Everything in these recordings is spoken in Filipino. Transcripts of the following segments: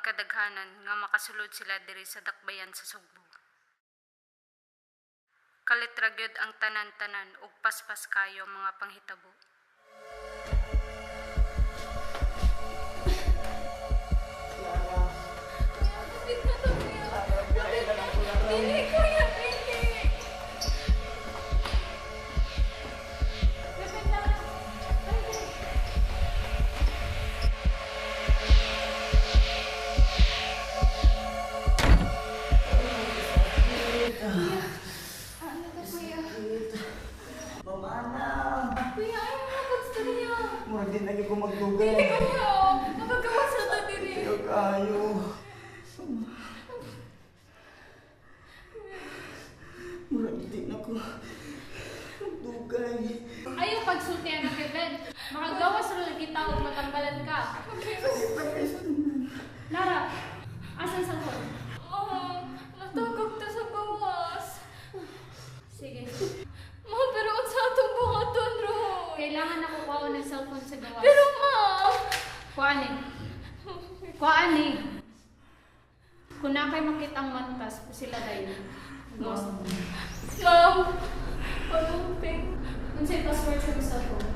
kadaghanan nga makasulod sila diri sa dakbayan sa Sugbo. Kalitra gyud ang tanan-tanan ug paspas kayo mga panghitabo. Murag din lagi ko magdugay. Dili kayo! Magagawas na ta diri. Ayaw kayo. Murag din ako magdugay. Ayaw pagsultihan na Kevin. Makagawas na lang kita o matambalan ka. Lara, asan sa phone? Natagog ta sa gawas. Sige. Ma, pero unsa atong buhaton ro? Kailangan ako kuha ng cellphone sa gawas. Pero ma! Kuhaan ni. Kung na kayo makitang mantas, sila dahil. Gawas na. Ma'am! Anong thing? Unsay password sa cellphone?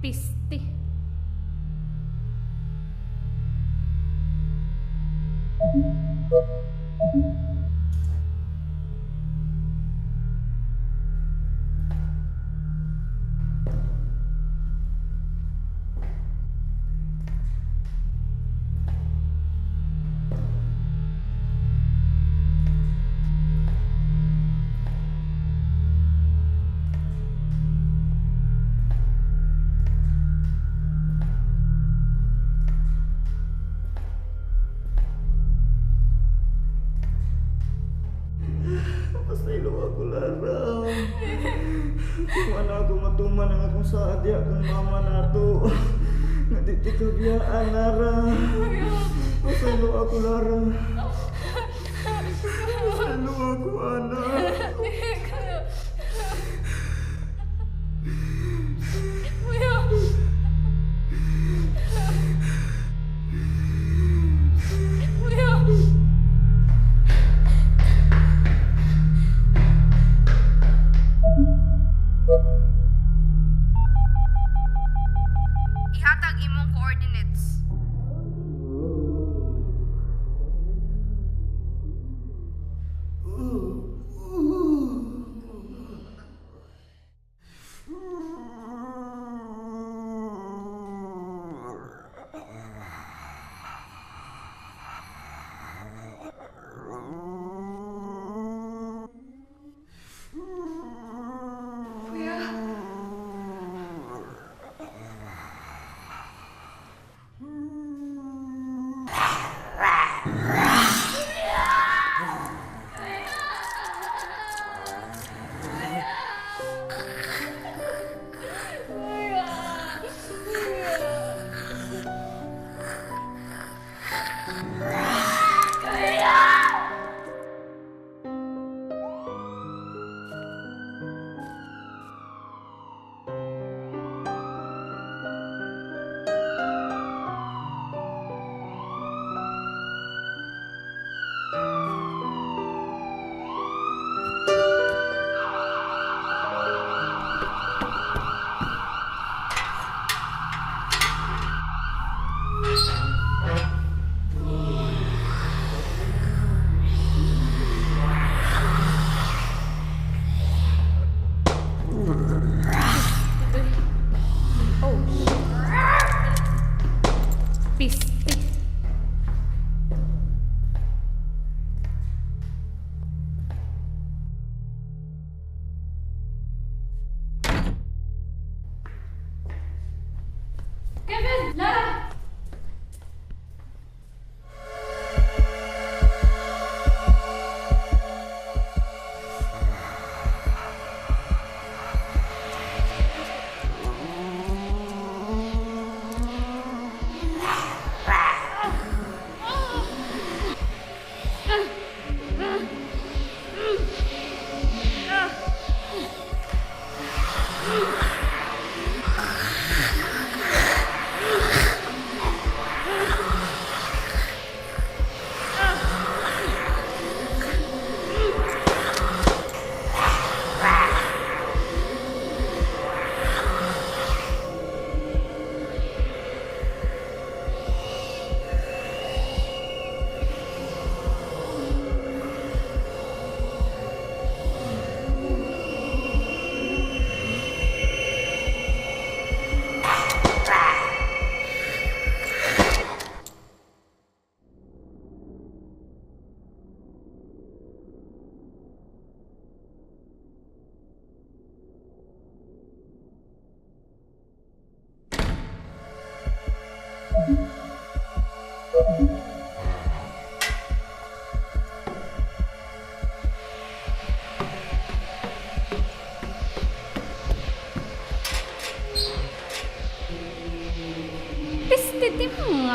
Piste. Pasaylo ako, Lara. Kung ako matuman ang akong sadya kung mama na to. Nagtitikabiyaan, Lara. Pasaylo ako, Lara. Pasaylo ako, anak. Ihatag imong coordinates.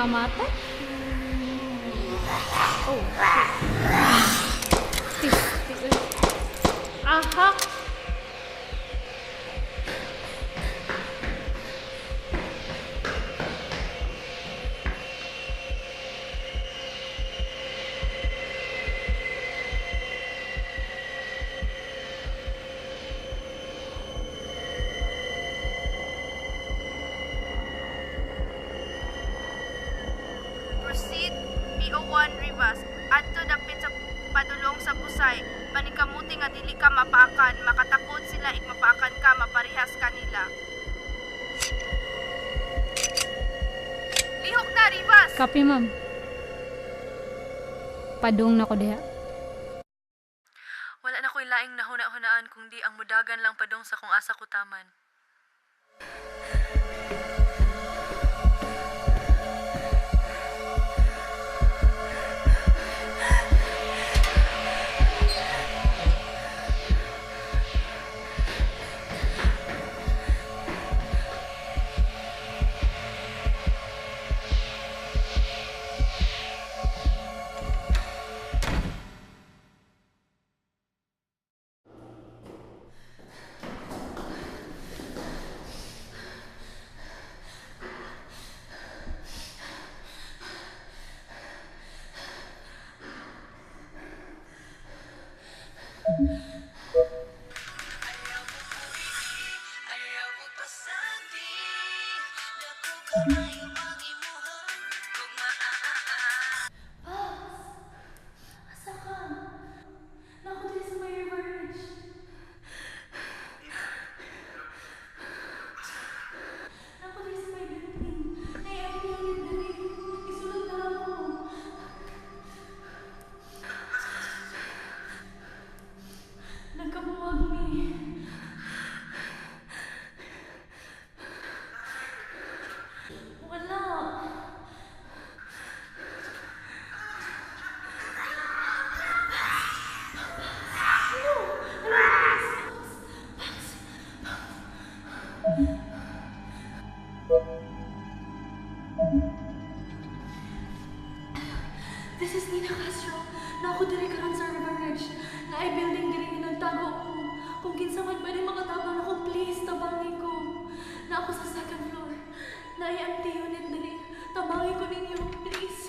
mamatay? Oh, shit. Aha! Proceed PO1 Rivas adto dapit sa padulong sa Busay panikamuti nga dili ka mapaakan makatapod sila ig mapaakan ka maparehas kanila. Lihok na Rivas. Copy, ma'am. Padung na ko diha. Wala na ko'y laing nahuna-hunaan kung di ang mudagan lang padong sa kung asa kutaman. Asa ka? Naku din sa may Riverridge. Naku din sa may building. Naiapilin na rin. Isunod na ako. Nagkabuwag ni. Wala. This is Nina Castro. Na ako diri karon sa Riverridge. Na ay building diri nga nagtago ko. Kung kinsa man pwede makatabang ako, please tabangin ko. Na ako sa second floor. Na ay empty unit diri. Tabangin ko ninyo, please.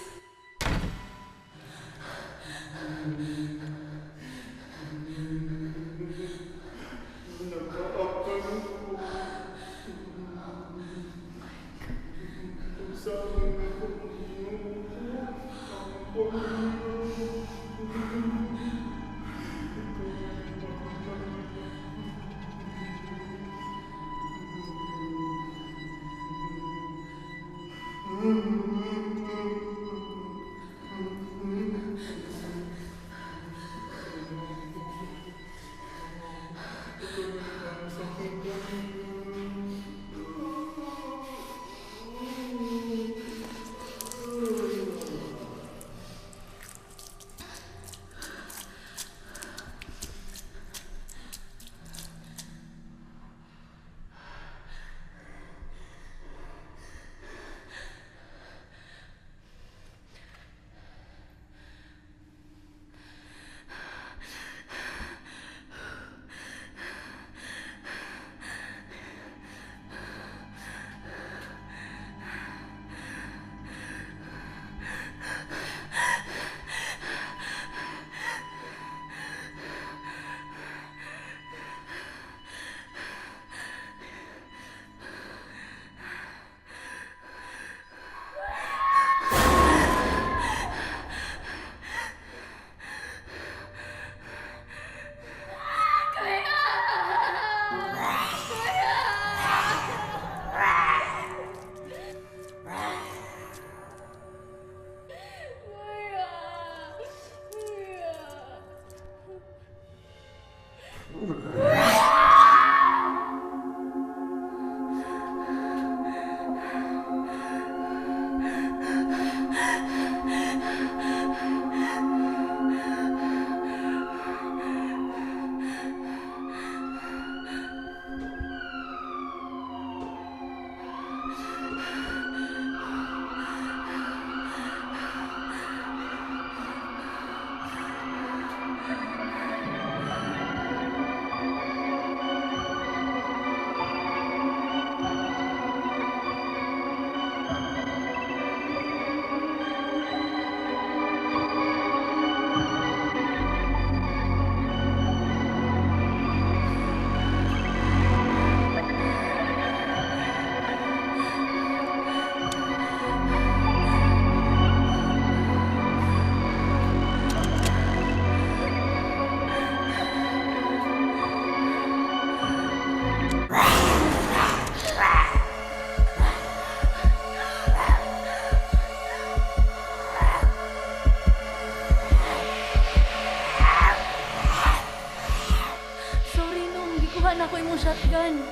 shotgun.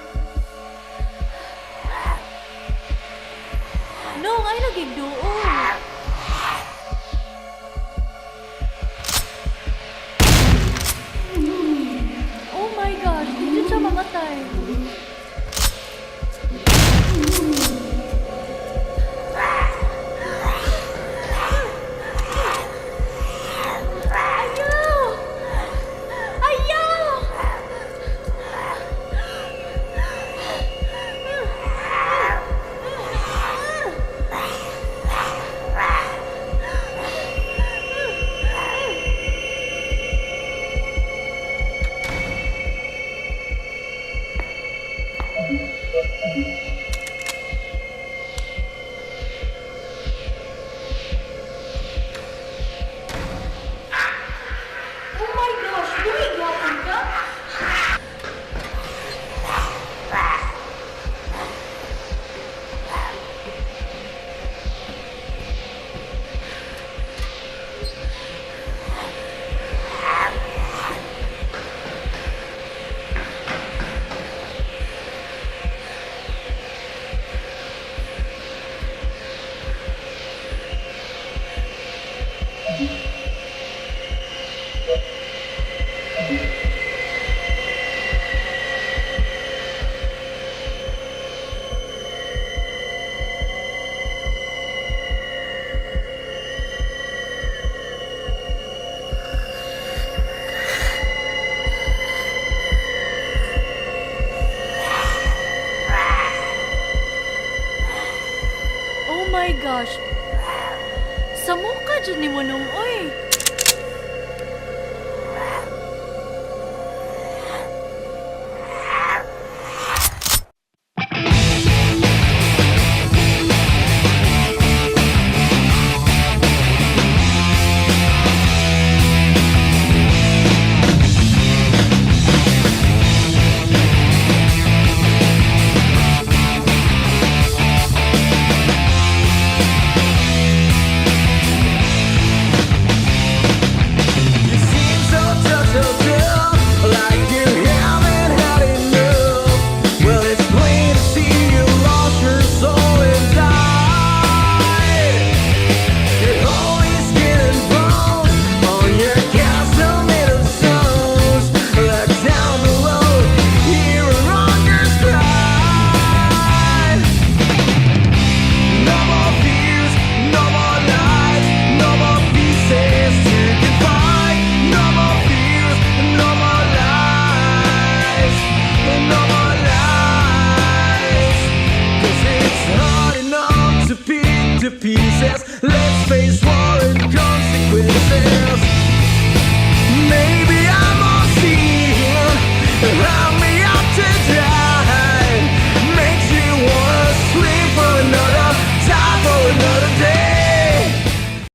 No, ay lagi doon. Oh my gosh, hindi siya mamatay. Ayaw! Ayaw! Oh my gosh, lumigyapan ka? Oh my gosh. Sa mukha dyan ni mo nung, oy.